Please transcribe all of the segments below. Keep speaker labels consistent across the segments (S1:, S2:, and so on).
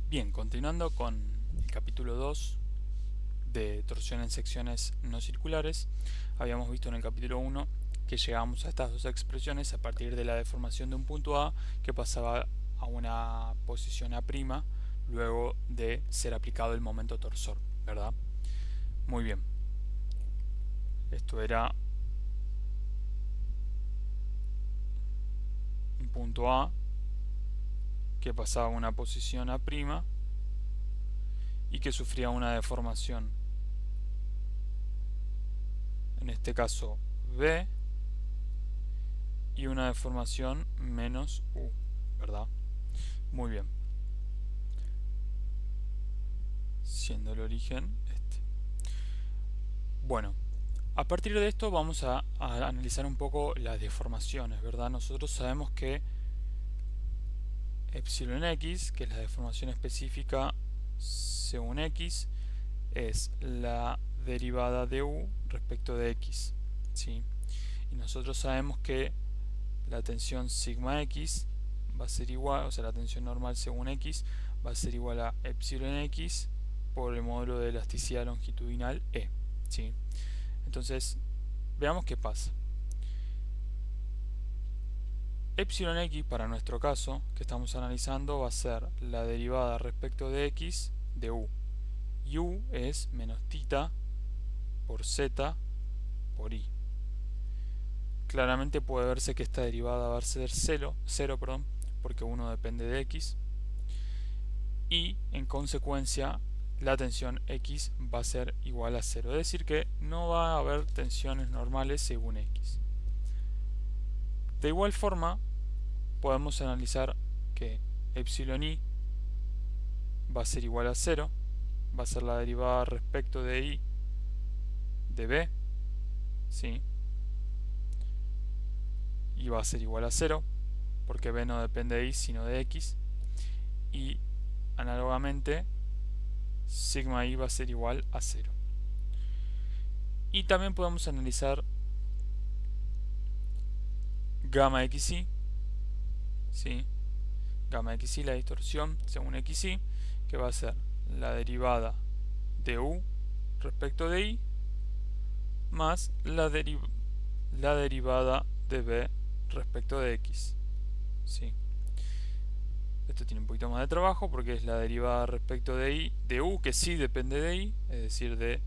S1: Bien, continuando con el capítulo 2 de torsión en secciones no circulares, habíamos visto en el capítulo 1 que llegamos a estas dos expresiones a partir de la deformación de un punto A que pasaba a una posición A' luego de ser aplicado el momento torsor, ¿verdad? Muy bien. Esto era un punto A que pasaba a una posición A' y que sufría una deformación. En este caso B y una deformación menos U, ¿verdad? Muy bien. Siendo el origen este. Bueno, a partir de esto vamos a analizar un poco las deformaciones, ¿verdad? Nosotros sabemos que epsilon x, que es la deformación específica según x, es la derivada de u respecto de x, ¿sí? Y nosotros sabemos que la tensión sigma x va a ser igual, o sea, la tensión normal según x va a ser igual a epsilon x por el módulo de elasticidad longitudinal E, ¿sí? Entonces, veamos qué pasa. Epsilon x para nuestro caso que estamos analizando va a ser la derivada respecto de x de u. Y u es menos tita por z por i. Claramente puede verse que esta derivada va a ser 0, porque 1 depende de x. Y en consecuencia la tensión x va a ser igual a 0. Es decir que no va a haber tensiones normales según x. De igual forma podemos analizar que epsilon i va a ser igual a 0, va a ser la derivada respecto de i de b, ¿sí? Y va a ser igual a 0, porque b no depende de i sino de x. Y análogamente sigma i va a ser igual a 0. Y también podemos analizar gamma xi, ¿sí? Gamma xi, la distorsión según xi, que va a ser la derivada de u respecto de i más la derivada de b respecto de x, ¿sí? Esto tiene un poquito más de trabajo porque es la derivada respecto de i de u, que sí depende de i, es decir, de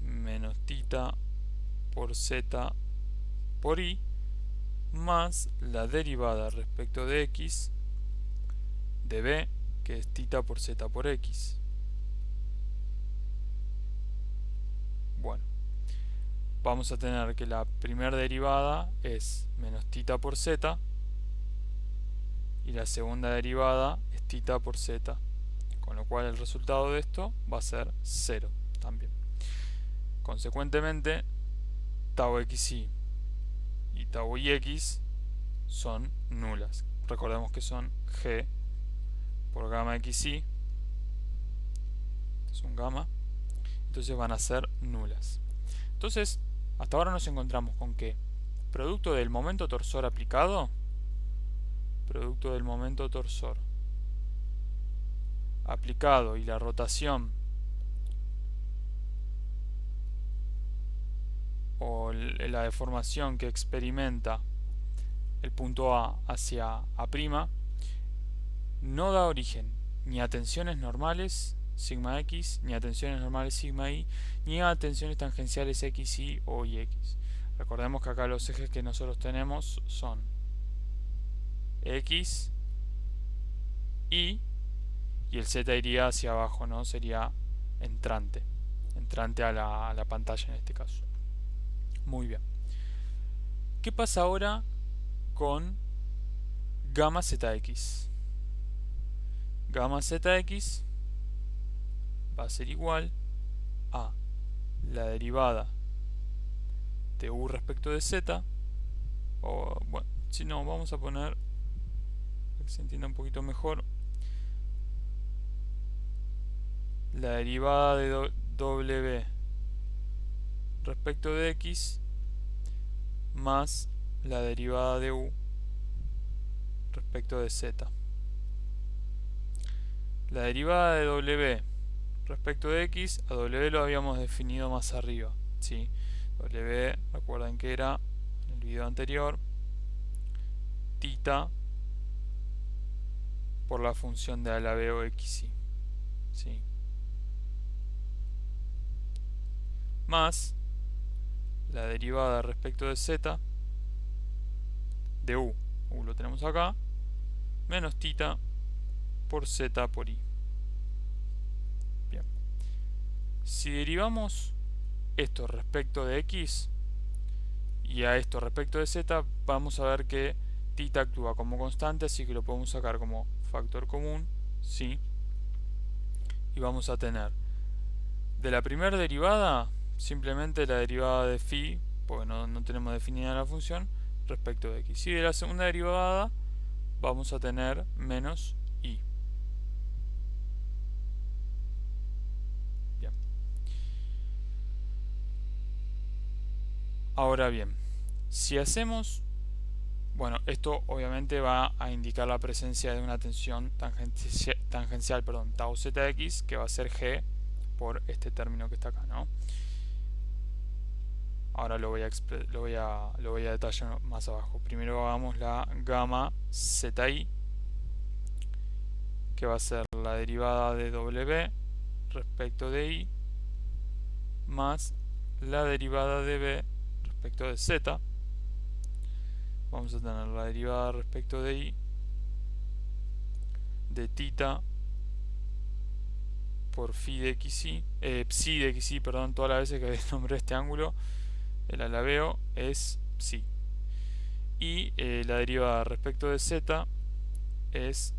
S1: menos tita por z por i, más la derivada respecto de x de b, que es tita por z por x. Bueno, vamos a tener que la primera derivada es menos tita por z y la segunda derivada es tita por z, con lo cual el resultado de esto va a ser 0 también. Consecuentemente, tau xi y tau ix son nulas. Recordemos que son g por gamma xi, es un gamma, entonces van a ser nulas. Entonces, hasta ahora nos encontramos con que producto del momento torsor aplicado, y la rotación o la deformación que experimenta el punto A hacia A', no da origen ni a tensiones normales sigma x, ni a tensiones normales sigma y, ni a tensiones tangenciales x, y o y x. Recordemos que acá los ejes que nosotros tenemos son x, y el z iría hacia abajo, ¿no? Sería entrante a la pantalla en este caso. Muy bien. ¿Qué pasa ahora con gamma zx? Gamma zx va a ser igual a la derivada de u respecto de z, o bueno, si no, vamos a poner, para que se entienda un poquito mejor, la derivada de w respecto de x más la derivada de u respecto de z. La derivada de w respecto de x, a w lo habíamos definido más arriba, ¿sí? W, recuerden que era, en el video anterior, tita por la función de a la b o xy, ¿sí? Más la derivada respecto de z de u lo tenemos acá, menos tita por z por i. Bien. Si derivamos esto respecto de x y a esto respecto de z, vamos a ver que tita actúa como constante, así que lo podemos sacar como factor común, ¿sí? Y vamos a tener de la primera derivada simplemente la derivada de phi, porque no tenemos definida la función, respecto de x. Y de la segunda derivada vamos a tener menos i. Bien. Ahora bien, si hacemos... Bueno, esto obviamente va a indicar la presencia de una tensión tangencial, tau zx, que va a ser g por este término que está acá, ¿no? Ahora lo voy a detallar más abajo. Primero hagamos la gamma zi, que va a ser la derivada de w respecto de i más la derivada de b respecto de z. Vamos a tener la derivada respecto de i de tita por psi de xy, perdón, todas las veces que nombré este ángulo, el alabeo es psi. Y la derivada respecto de z es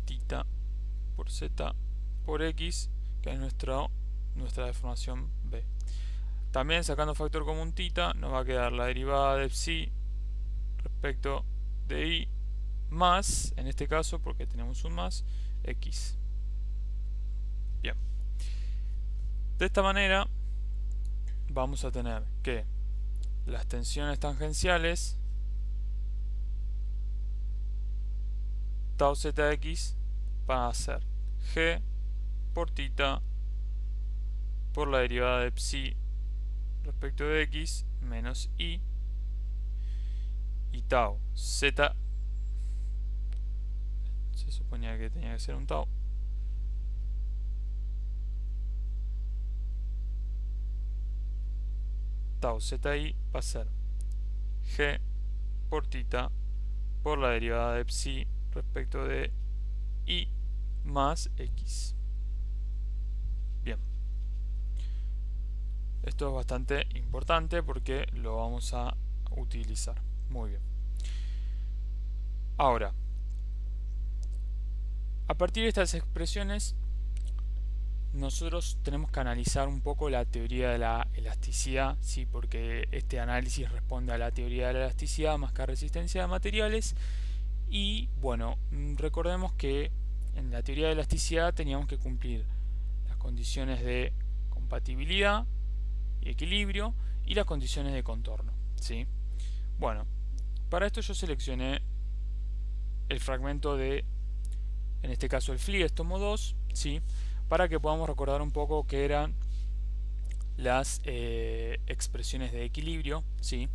S1: tita por z por x, que es nuestra deformación b. También sacando factor común tita, nos va a quedar la derivada de psi respecto de i más, en este caso, porque tenemos un más, x. Bien. De esta manera vamos a tener que las tensiones tangenciales tau zx van a ser g por tita por la derivada de psi respecto de x menos i, y tau z, se suponía que tenía que ser un tau, zi va a ser g por tita por la derivada de psi respecto de i más x. Bien, esto es bastante importante porque lo vamos a utilizar. Muy bien. Ahora, a partir de estas expresiones, nosotros tenemos que analizar un poco la teoría de la elasticidad, ¿sí? Porque este análisis responde a la teoría de la elasticidad más que a resistencia de materiales. Y bueno, recordemos que en la teoría de elasticidad teníamos que cumplir las condiciones de compatibilidad y equilibrio y las condiciones de contorno, ¿sí? Bueno, para esto yo seleccioné el fragmento de, en este caso el Flies tomo 2, ¿sí? Para que podamos recordar un poco qué eran las expresiones de equilibrio, ¿sí?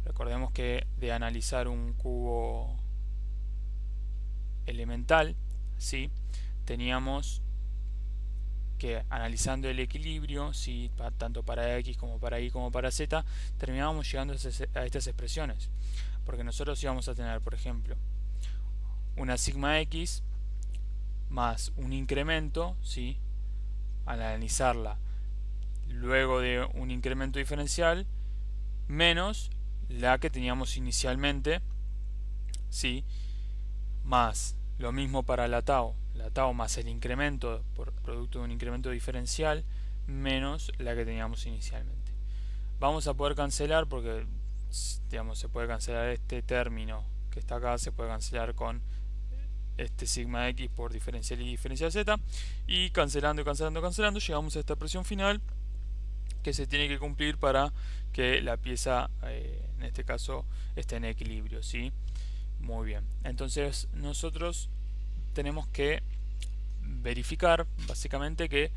S1: Recordemos que de analizar un cubo elemental, ¿sí? Teníamos que analizando el equilibrio, ¿sí? Tanto para x como para y como para z, terminábamos llegando a estas expresiones, porque nosotros íbamos a tener, por ejemplo, una sigma x más un incremento, ¿sí? Al analizarla luego de un incremento diferencial, menos la que teníamos inicialmente, ¿sí? Más lo mismo para la tau más el incremento por producto de un incremento diferencial, menos la que teníamos inicialmente. Vamos a poder cancelar porque, digamos, se puede cancelar este término que está acá, se puede cancelar con este sigma x por diferencial y diferencial z, y cancelando, llegamos a esta expresión final que se tiene que cumplir para que la pieza, en este caso, esté en equilibrio, ¿sí? Muy bien, entonces nosotros tenemos que verificar básicamente que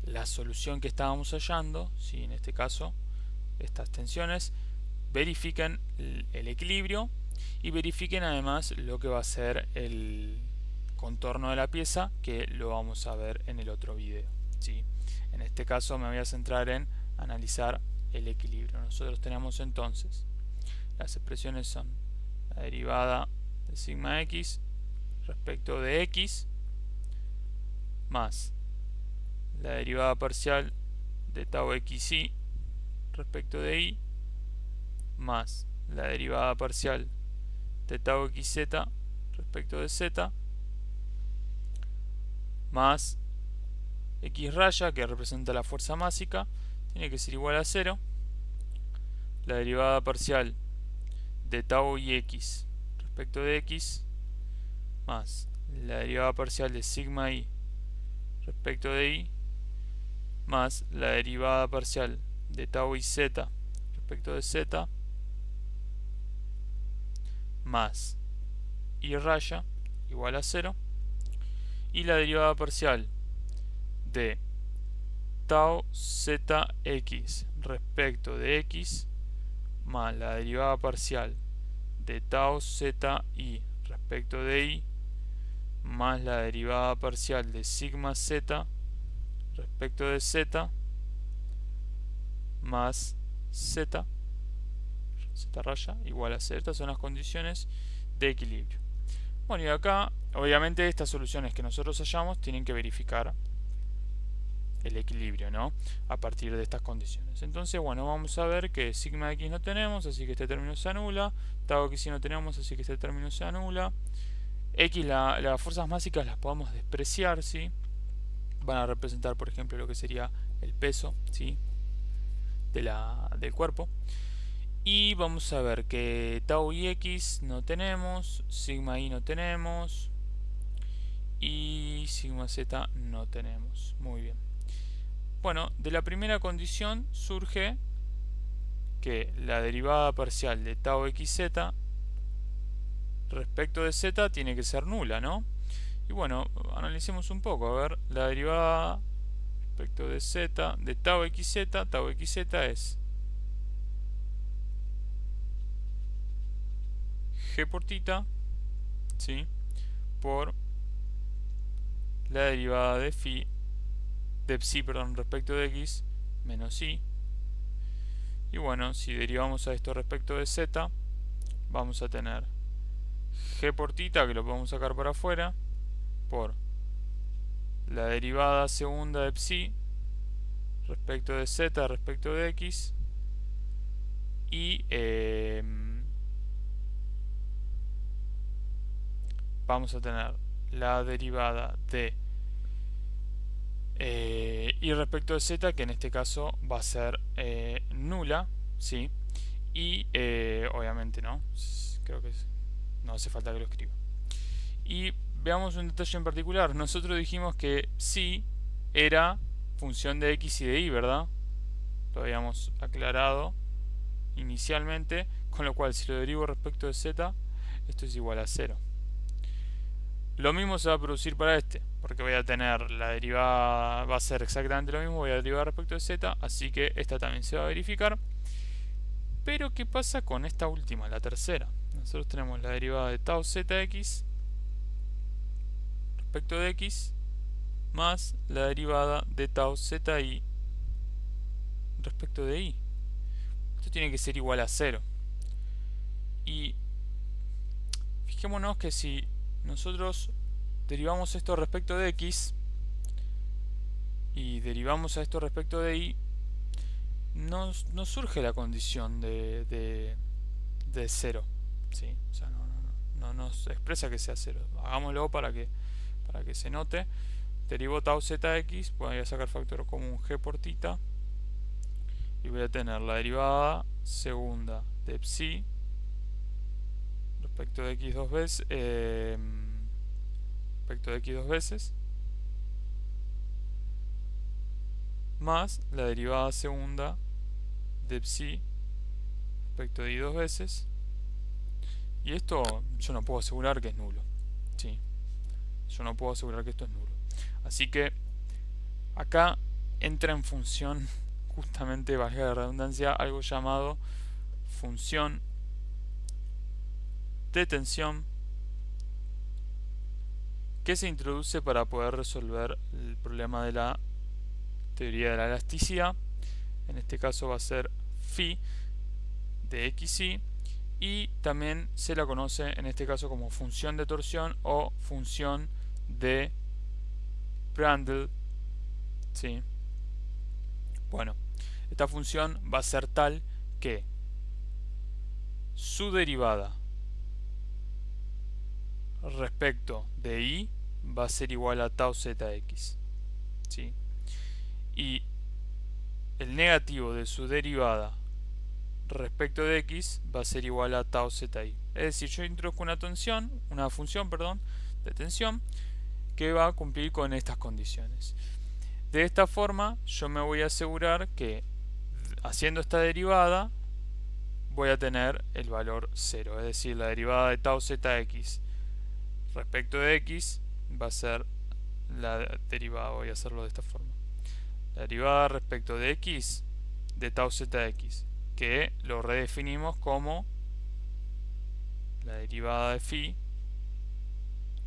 S1: la solución que estábamos hallando, ¿sí? En este caso estas tensiones, verifiquen el equilibrio y verifiquen además lo que va a ser el contorno de la pieza, que lo vamos a ver en el otro video, ¿sí? En este caso me voy a centrar en analizar el equilibrio. Nosotros tenemos entonces las expresiones son la derivada de sigma x respecto de x más la derivada parcial de tau xy respecto de y más la derivada parcial de tau xz respecto de z más x raya, que representa la fuerza másica, tiene que ser igual a 0, la derivada parcial de tau y x respecto de x más la derivada parcial de sigma y respecto de y más la derivada parcial de tau y z respecto de z más y raya igual a 0 y la derivada parcial de tau zx respecto de x más la derivada parcial de tau zi respecto de y más la derivada parcial de sigma z respecto de z más z raya igual a 0. Estas son las condiciones de equilibrio. Bueno, y acá obviamente estas soluciones que nosotros hallamos tienen que verificar el equilibrio, ¿no? A partir de estas condiciones. Entonces, bueno, vamos a ver que sigma x no tenemos, así que este término se anula. Tau x no tenemos, así que este término se anula. X, las fuerzas básicas las podemos despreciar, ¿sí? Van a representar, por ejemplo, lo que sería el peso, ¿sí? Del cuerpo. Y vamos a ver que tau y x no tenemos, sigma y no tenemos y sigma z no tenemos. Muy bien. Bueno, de la primera condición surge que la derivada parcial de tau xz respecto de z tiene que ser nula, ¿no? Y bueno, analicemos un poco. A ver, la derivada respecto de z de tau xz es g por tita, ¿sí? Por la derivada de psi, respecto de x menos y. Y bueno, si derivamos a esto respecto de z, vamos a tener g por tita, que lo podemos sacar para afuera, por la derivada segunda de psi respecto de z respecto de x y vamos a tener la derivada de y respecto de z, que en este caso va a ser nula, ¿sí? Y obviamente no, creo que no hace falta que lo escriba. Y veamos un detalle en particular. Nosotros dijimos que psi era función de x y de y, ¿verdad? Lo habíamos aclarado inicialmente, con lo cual si lo derivo respecto de z, esto es igual a 0. Lo mismo se va a producir para este, porque voy a tener la derivada, va a ser exactamente lo mismo, voy a derivar respecto de z, así que esta también se va a verificar. Pero ¿qué pasa con esta última, la tercera? Nosotros tenemos la derivada de tau zx respecto de x más la derivada de tau zi respecto de y. Esto tiene que ser igual a 0. Y fijémonos que si nosotros derivamos esto respecto de x y derivamos a esto respecto de y, no surge la condición de 0, ¿sí? O sea, no nos expresa que sea 0. Hagámoslo para que se note. Derivo tau zx, voy a sacar factor común g por tita y voy a tener la derivada segunda de psi respecto de x dos veces más la derivada segunda de psi respecto de y dos veces Y esto yo no puedo asegurar que es nulo. ¿Sí? Yo no puedo asegurar que esto es nulo. Así que acá entra en función, justamente, valga la redundancia, algo llamado función de tensión, que se introduce para poder resolver el problema de la teoría de la elasticidad. En este caso va a ser phi de xy, y también se la conoce en este caso como función de torsión o función de Prandtl. ¿Sí? Bueno, esta función va a ser tal que su derivada respecto de y va a ser igual a tau zx. ¿Sí? Y el negativo de su derivada respecto de x va a ser igual a tau zi. Es decir, yo introduzco una función, de tensión que va a cumplir con estas condiciones. De esta forma, yo me voy a asegurar que haciendo esta derivada voy a tener el valor 0, es decir, la derivada de tau zx respecto de x va a ser la derivada, voy a hacerlo de esta forma. La derivada respecto de x de tau zx, que lo redefinimos como la derivada de phi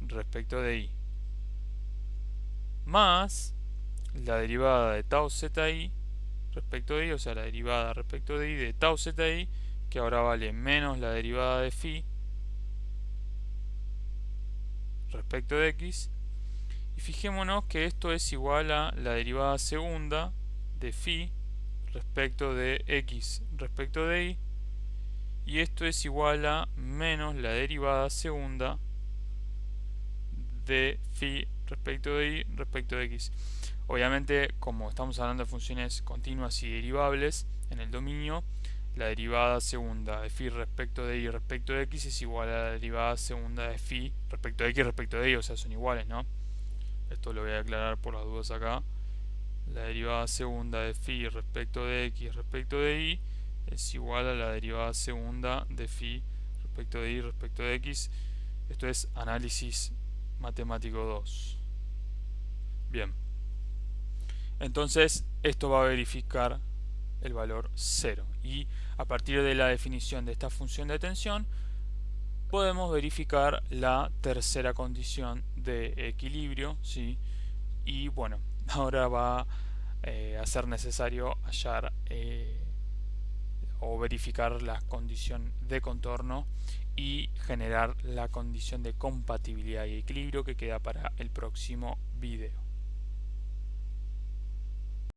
S1: respecto de y, más la derivada de tau zi respecto de y, o sea, la derivada respecto de y de tau zi, que ahora vale menos la derivada de phi respecto de x. Y fijémonos que esto es igual a la derivada segunda de phi respecto de x respecto de y, y esto es igual a menos la derivada segunda de phi respecto de y respecto de x. Obviamente, como estamos hablando de funciones continuas y derivables en el dominio, la derivada segunda de phi respecto de y respecto de x es igual a la derivada segunda de phi respecto de x respecto de y, o sea, son iguales, ¿no? Esto lo voy a aclarar por las dudas acá. La derivada segunda de phi respecto de x respecto de y es igual a la derivada segunda de phi respecto de y respecto de x. Esto es análisis matemático 2. Bien. Entonces, esto va a verificar el valor 0. Y a partir de la definición de esta función de tensión, podemos verificar la tercera condición de equilibrio, ¿sí? Y bueno, ahora va a ser necesario hallar o verificar la condición de contorno y generar la condición de compatibilidad y equilibrio, que queda para el próximo video.